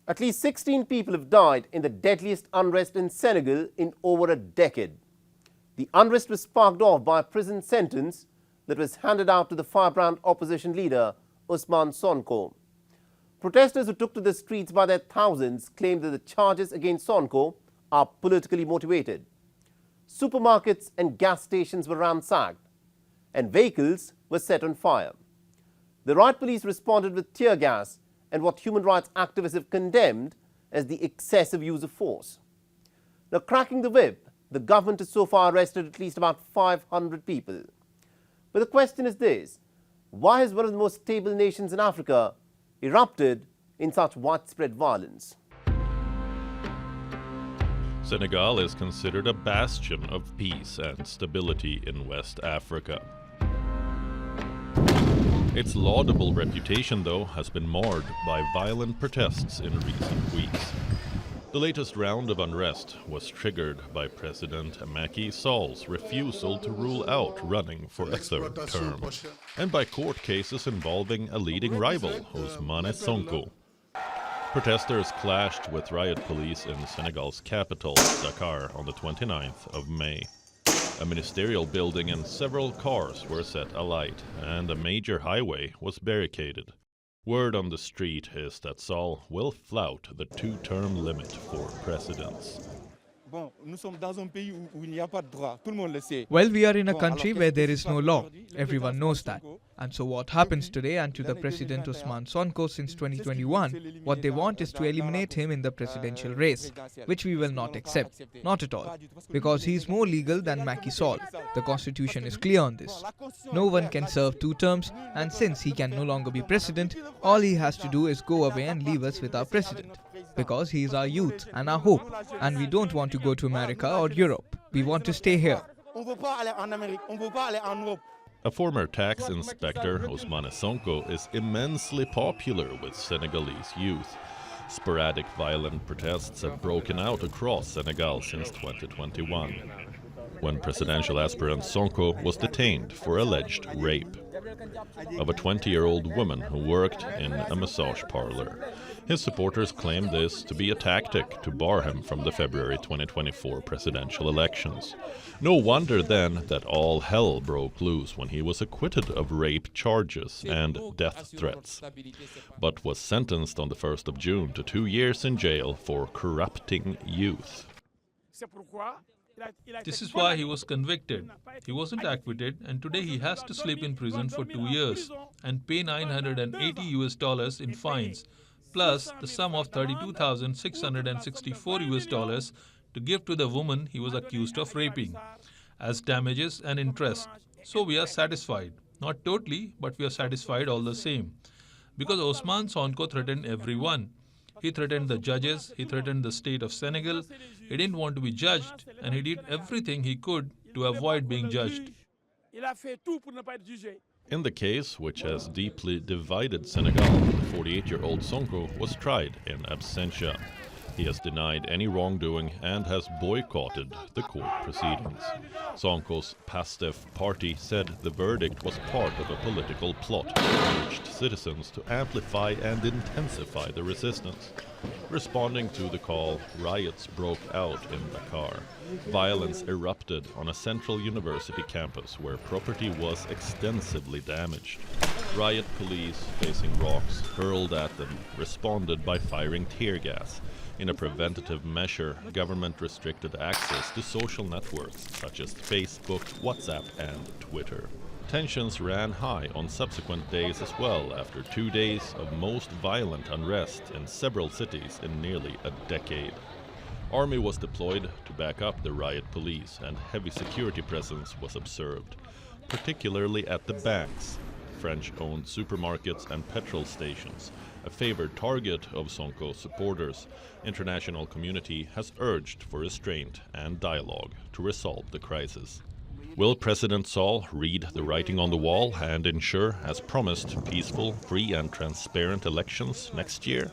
At least 16 people have died in the deadliest unrest in Senegal in over a decade. The unrest was sparked off by a prison sentence that was handed out to the firebrand opposition leader Ousmane Sonko. Protesters who took to the streets by their thousands claimed that the charges against Sonko are politically motivated. Supermarkets and gas stations were ransacked and vehicles were set on fire. The riot police responded with tear gas and what human rights activists have condemned as the excessive use of force. Now, cracking the whip, the government has so far arrested at least about 500 people. But the question is this: why has one of the most stable nations in Africa erupted in such widespread violence? Senegal is considered a bastion of peace and stability in West Africa. Its laudable reputation, though, has been marred by violent protests in recent weeks. The latest round of unrest was triggered by President Macky Sall's refusal to rule out running for a third term, and by court cases involving a leading rival, Ousmane Sonko. Protesters clashed with riot police in Senegal's capital, Dakar, on the 29th of May. A ministerial building and several cars were set alight, and a major highway was barricaded. Word on the street is that Sall will flout the two-term limit for presidents. Well, we are in a country where there is no law. Everyone knows that. And so what happens today and to the President Ousmane Sonko since 2021, what they want is to eliminate him in the presidential race, which we will not accept. Not at all. Because he is more legal than Macky Sall. The constitution is clear on this. No one can serve 2 terms, and since he can no longer be president, all he has to do is go away and leave us with our president. Because he is our youth and our hope, and we don't want to go to America or Europe. We want to stay here. A former tax inspector, Ousmane Sonko, is immensely popular with Senegalese youth. Sporadic violent protests have broken out across Senegal since 2021, when presidential aspirant Sonko was detained for alleged rape of a 20-year-old woman who worked in a massage parlor. His supporters claim this to be a tactic to bar him from the February 2024 presidential elections. No wonder then that all hell broke loose when he was acquitted of rape charges and death threats, but was sentenced on the 1st of June to 2 years in jail for corrupting youth. This is why he was convicted. He wasn't acquitted, and today he has to sleep in prison for 2 years and pay $980 in fines, plus the sum of $32,664 to give to the woman he was accused of raping as damages and interest. So we are satisfied. Not totally, but we are satisfied all the same. Because Ousmane Sonko threatened everyone. He threatened the judges, he threatened the state of Senegal, he didn't want to be judged, and he did everything he could to avoid being judged. In the case, which has deeply divided Senegal, the 48-year-old Sonko was tried in absentia. He has denied any wrongdoing and has boycotted the court proceedings. Sonko's PASTEF party said the verdict was part of a political plot that urged citizens to amplify and intensify the resistance. Responding to the call, riots broke out in Dakar. Violence erupted on a central university campus where property was extensively damaged. Riot police, facing rocks hurled at them, responded by firing tear gas. In a preventative measure, government restricted access to social networks such as Facebook, WhatsApp, and Twitter. Tensions ran high on subsequent days as well after 2 days of most violent unrest in several cities in nearly a decade. Army was deployed to back up the riot police, and heavy security presence was observed, particularly at the banks, French-owned supermarkets and petrol stations, a favored target of Sonko's supporters. International community has urged for restraint and dialogue to resolve the crisis. Will President Sall read the writing on the wall and ensure, as promised, peaceful, free and transparent elections next year?